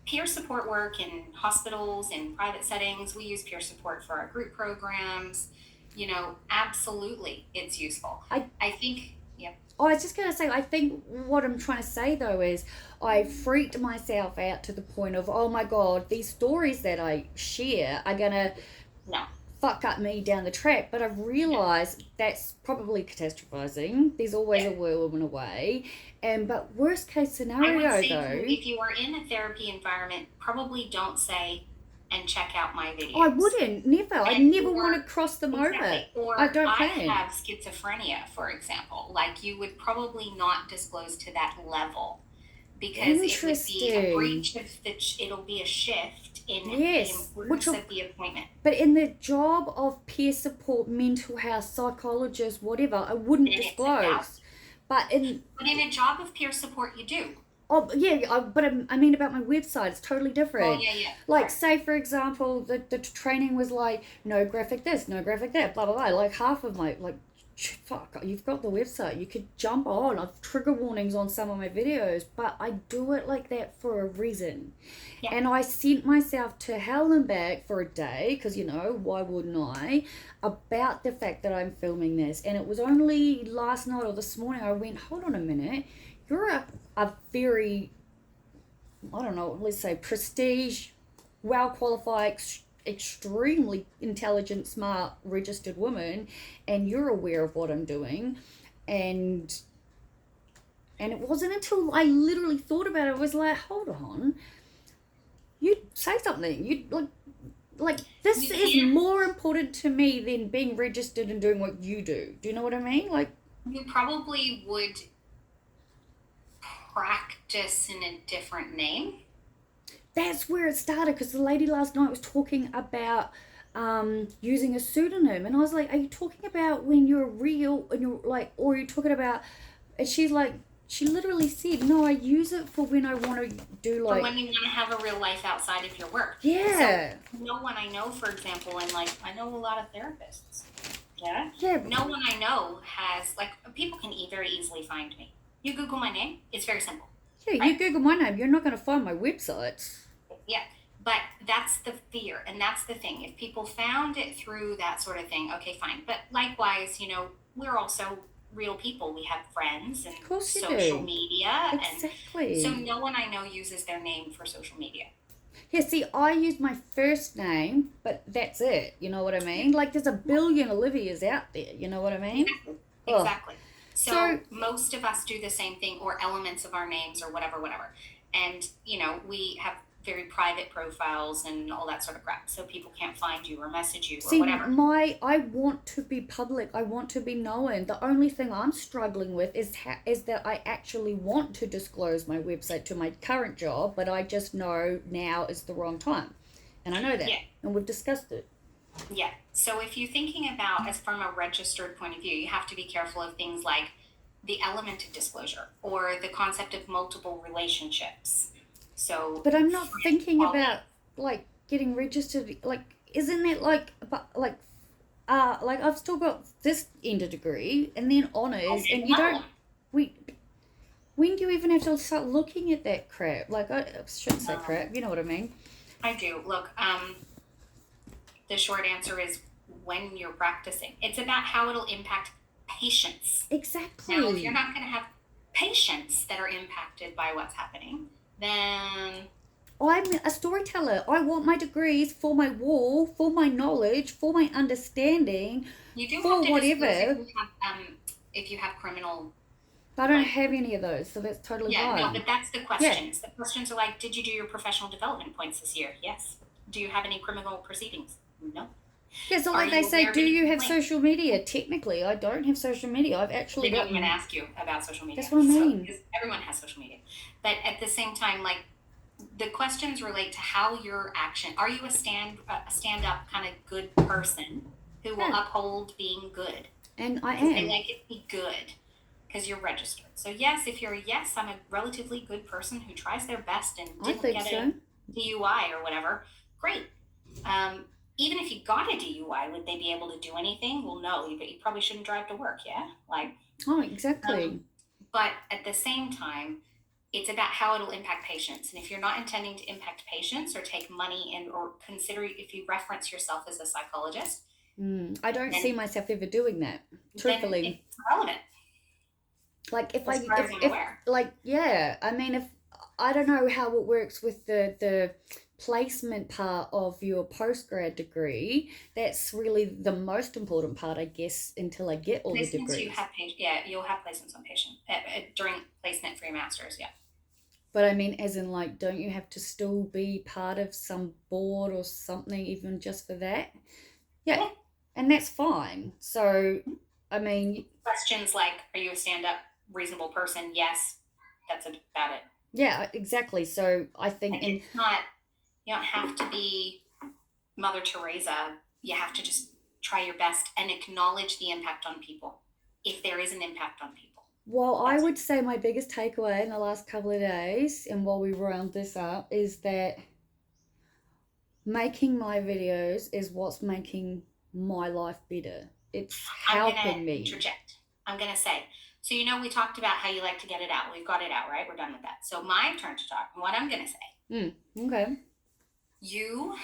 Peer support work in hospitals, in private settings. We use peer support for our group programs. Absolutely, it's useful. I think, I was just going to say, I think what I'm trying to say, though, is I freaked myself out to the point of, oh, my God, these stories that I share are going to fuck up me down the track. But I've realised that's probably catastrophizing. There's always a will and a way. But worst case scenario, though... If you are in a therapy environment, probably don't say... and check out my videos. I wouldn't, never. I never want to cross them over. Or I don't I have schizophrenia, for example. Like, you would probably not disclose to that level, because it would be a breach of it'll be a shift in the importance of the appointment. But in the job of peer support, mental health, psychologist, whatever, I wouldn't disclose. But in a job of peer support, you do. Oh, yeah, but I mean about my website, it's totally Oh, different. yeah. Like, Sorry. say, for example, the training was like, no graphic this, no graphic that, blah, blah, blah. Like, half of my, like, fuck, you've got the website. You could jump on. I've trigger warnings on some of my videos, but I do it like that for a reason. Yeah. And I sent myself to hell and back for a day, because, why wouldn't I, about the fact that I'm filming this. And it was only last night or this morning I went, hold on a minute, you're a very, I don't know, let's say prestige, well qualified, extremely intelligent, smart, registered woman, and you're aware of what I'm doing. And it wasn't until I literally thought about it, I was like, hold on, you say something. You like this You is can't. more important to me than being registered and doing what you do. Do you know what I mean? Like, You probably would practice in a different name. that's where it started, because the lady last night was talking about using a pseudonym, and I was like, are you talking about when you're real and you're like, or are you talking about, and she's like, she literally said, no, I use it for when I want to do For like, when you want to have a real life outside of your work. yeah, So no one I know, for example, and like I know a lot of therapists. Yeah. yeah, No one I know has like people can very easily find me. You Google my name, it's very simple. yeah, you Right? Google my name, you're not going to find my website. Yeah. But that's the fear, and that's the thing. If people found it through that sort of thing, okay, fine. But likewise, we're also real people. We have friends and Of course you social do. media, and so Exactly. no one I know uses their name for social media. Yeah, see, I use my first name, but that's it. You know what I mean? Like, there's a billion Olivias out there. You know what I mean? Exactly. Oh, Exactly. so, So most of us do the same thing, or elements of our names, or whatever, whatever. And we have very private profiles and all that sort of crap, so people can't find you or message you or see, whatever. I want to be public. I want to be known. The only thing I'm struggling with is that I actually want to disclose my website to my current job, but I just know now is the wrong time, and I know that, Yeah. and we've discussed it. Yeah. So if you're thinking about as from a registered point of view, you have to be careful of things like the element of disclosure or the concept of multiple relationships. So, But I'm not thinking colleague, about like getting registered. Like, isn't it like, but like I've still got this end of degree and then honors, okay, and you another don't. one. We when do you even have to start looking at that crap? Like, I shouldn't say Um, crap. You know what I mean? I do. Look, the short answer is when you're practicing. It's about how it'll impact patients. Now, if you're Exactly. not going to have patients that are impacted by what's happening, then I'm a storyteller. I want my degrees for my wall, for my knowledge, for my understanding, you do have for to disclose whatever. if you have criminal. But I don't Like, have any of those, so that's totally yeah, no, fine. but that's the Yeah. questions. The questions are like, did you do your professional development points this year? Yes. Do you have any criminal proceedings? No. Yeah, it's not Are like they you say, aware of do any you have complaints? social media? Technically, I don't have social media. I've actually They don't got. even ask you about social media. That's what I So, mean. because everyone has social media. But at the same time, like, the questions relate to how your action, are you a stand up kind of good person who will Yeah, uphold being good? and I Because they am. like it to be good because you're registered. So yes, if you're a yes, I'm a relatively good person who tries their best and I didn't think get a so. DUI or whatever, great. Even if you got a DUI, would they be able to do anything? Well, no, but you probably shouldn't drive to work, yeah? Like, Oh, exactly. but at the same time, it's about how it'll impact patients. And if you're not intending to impact patients or take money and or consider if you reference yourself as a psychologist, I don't see then myself ever doing that. then it's Truthfully, irrelevant like as far as I'm if aware. like, yeah, I mean, if I don't know how it works with the placement part of your postgrad degree, that's really the most important part, I guess, until I get all the Placements you degrees. have yeah, you'll have placements on patient during placement for your masters, yeah. But I mean, as in, like, don't you have to still be part of some board or something, even just for that? Yeah, Yeah. and that's fine. So, I mean, Questions like, are you a stand-up reasonable person? Yes. That's about it. yeah, exactly. So I think, Like, and it's not, you don't have to be Mother Teresa. You have to just try your best and acknowledge the impact on people if there is an impact on people. Well, I That's would say my biggest takeaway in the last couple of days, and while we round this up, is that making my videos is what's making my life better. It's I'm gonna helping me. interject. I'm gonna say, so we talked about how you like to get it out. We've got it out, right? We're done with that. So my turn to talk. And what I'm gonna say, Okay. you,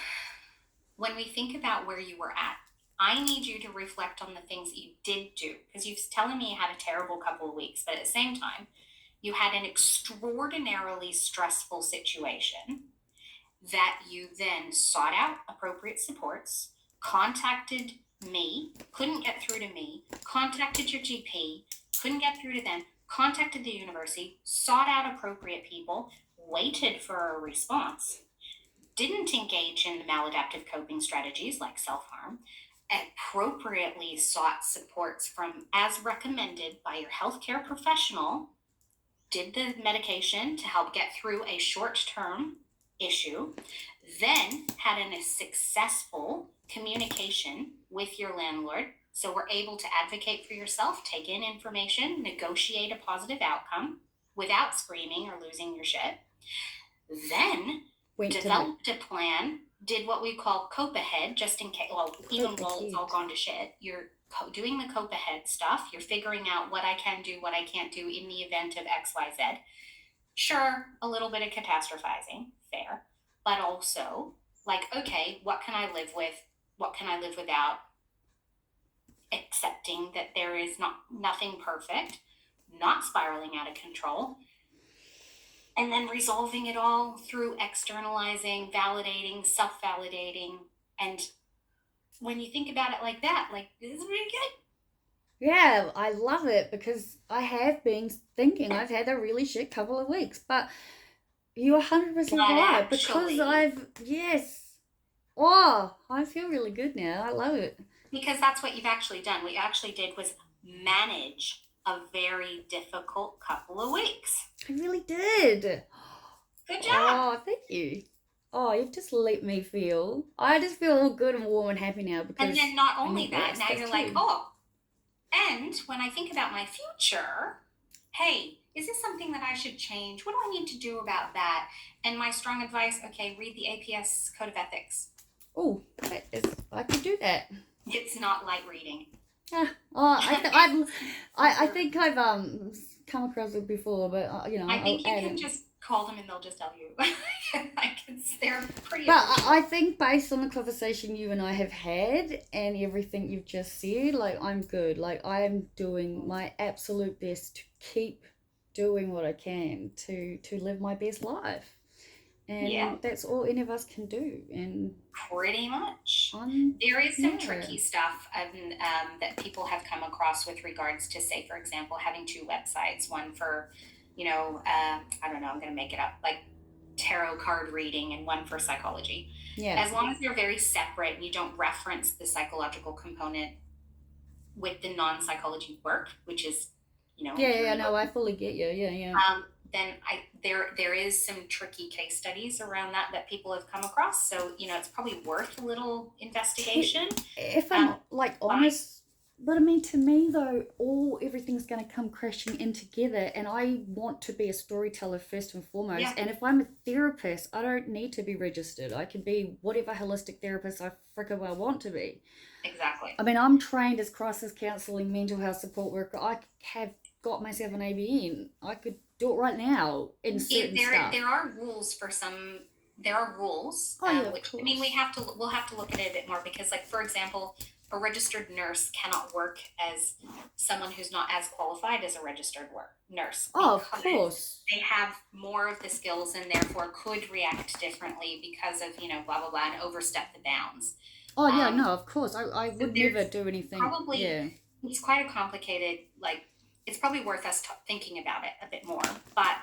when we think about where you were at, I need you to reflect on the things that you did do, because you've telling me you had a terrible couple of weeks, but at the same time, you had an extraordinarily stressful situation that you then sought out appropriate supports, contacted me, couldn't get through to me, contacted your GP, couldn't get through to them, contacted the university, sought out appropriate people, waited for a response, didn't engage in maladaptive coping strategies like self-harm, appropriately sought supports from as recommended by your healthcare professional, did the medication to help get through a short-term issue, then had a successful communication with your landlord. So we're able to advocate for yourself, take in information, negotiate a positive outcome without screaming or losing your shit. Then developed a plan, did what we call cope ahead, just in case, well, even while it's all gone to shit, you're doing the cope ahead stuff. You're figuring out what I can do, what I can't do in the event of X, Y, Z. Sure, a little bit of catastrophizing, fair, but also like, okay, what can I live with? What can I live without? Accepting that there is nothing perfect, not spiraling out of control, and then resolving it all through externalizing, validating, self-validating. And when you think about it like that, like, this is really good. Yeah, I love it because I have been thinking I've had a really shit couple of weeks, but you're 100% right because yes. Oh, I feel really good now. I love it. Because that's what you've actually done. What you actually did was manage a very difficult couple of weeks. I really did. Good job. Oh, thank you. Oh, you've just let me feel. I just feel all good and warm and happy now because. And then not only that, now you're like, oh. And when I think about my future, hey, is this something that I should change? What do I need to do about that? And my strong advice, okay, read the APS Code of Ethics. Oh, I could do that. It's not light reading. I think I've come across it before, but I think you can just call them and they'll just tell you. They're pretty. But I think based on the conversation you and I have had and everything you've just said, like I'm good. Like I am doing my absolute best to keep doing what I can to live my best life. And that's all any of us can do. And pretty much. There is some tricky stuff that people have come across with regards to, say, for example, having two websites, one for, I don't know, I'm going to make it up, like tarot card reading, and one for psychology. Yeah. As long as they're very separate and you don't reference the psychological component with the non-psychology work, which is, I fully get you. Yeah. Then there is some tricky case studies around that people have come across. So, it's probably worth a little investigation. If I'm honest, but I mean, to me though, everything's going to come crashing in together, and I want to be a storyteller first and foremost. Yeah. And if I'm a therapist, I don't need to be registered. I can be whatever holistic therapist I freaking well want to be. Exactly. I mean, I'm trained as crisis counselling, mental health support worker. I have got myself an ABN. I could do it right now in certain stuff. There are rules for some. There are rules. Which, I mean, we'll have to look at it a bit more because, like, for example, a registered nurse cannot work as someone who's not as qualified as a registered nurse. Oh, of course. They have more of the skills and therefore could react differently because of, blah, blah, blah, and overstep the bounds. Oh, yeah, no, of course. I would never do anything. Probably, it's quite a complicated, it's probably worth us thinking about it a bit more. But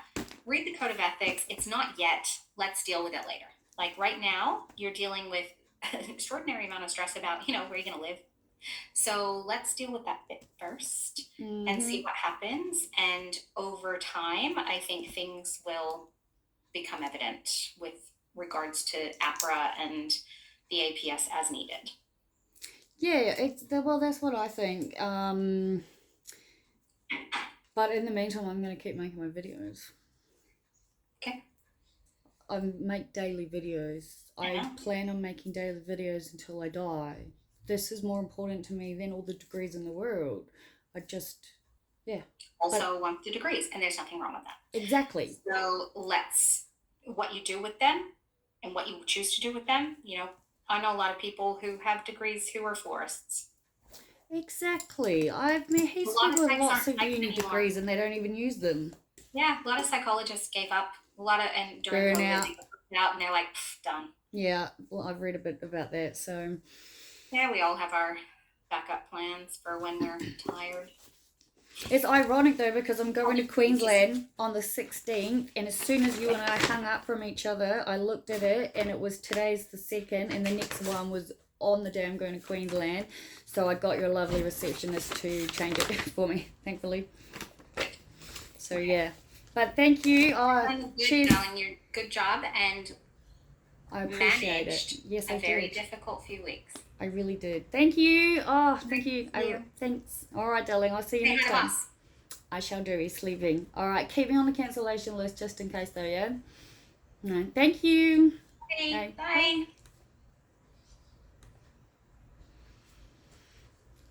read the Code of Ethics. It's not yet. Let's deal with it later. Like right now, you're dealing with an extraordinary amount of stress about, where you're going to live. So let's deal with that bit first and see what happens. And over time, I think things will become evident with regards to APRA and the APS as needed. Yeah, well, that's what I think. But in the meantime, I'm going to keep making my videos. Okay. I make daily videos. I know. plan on making daily videos until I die. This is more important to me than all the degrees in the world. I just, yeah. Also want the degrees, and there's nothing wrong with that. Exactly. So what you do with them and what you choose to do with them, you know, I know a lot of people who have degrees who are florists. Exactly. I've met heaps of people with lots of uni degrees and they don't even use them. Yeah, a lot of psychologists gave up. And during COVID, they got out and they're like, done. Yeah, well, I've read a bit about that. So yeah, we all have our backup plans for when we're tired. It's ironic though because I'm going to Queensland on the 16th, and as soon as you and I hung up from each other, I looked at it and it was today's the 2nd, and the next one was on the day I'm going to Queensland. So I got your lovely receptionist to change it for me, thankfully. So yeah, but thank you. Good, darling, good job, and I appreciate it. Yes, I did. A very difficult few weeks. I really did. Thank you. Oh, thank you. Thanks. All right, darling. I'll see you next time. I shall do. He's sleeping. All right. Keep me on the cancellation list just in case, though, yeah? No. Thank you. Okay. Bye.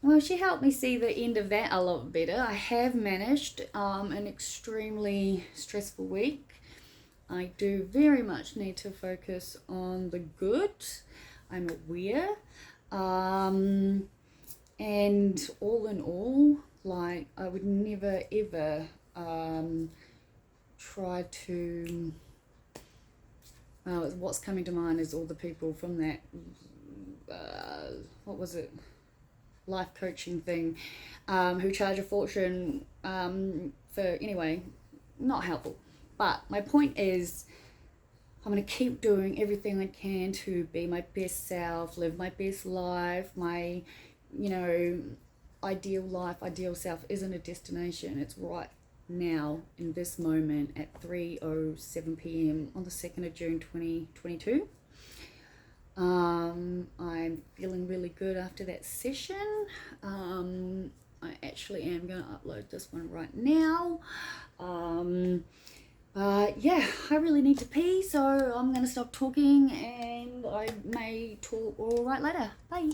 Well, she helped me see the end of that a lot better. I have managed an extremely stressful week. I do very much need to focus on the good. I'm aware. And all in all, like, I would never ever try to what's coming to mind is all the people from that what was it, life coaching thing, who charge a fortune for, anyway, not helpful. But my point is, I'm going to keep doing everything I can to be my best self, live my best life. My, ideal life, ideal self isn't a destination. It's right now in this moment at 3:07 p.m. on the 2nd of June 2022. I'm feeling really good after that session. I actually am going to upload this one right now. Yeah, I really need to pee, so I'm going to stop talking and I may talk all right later. Bye.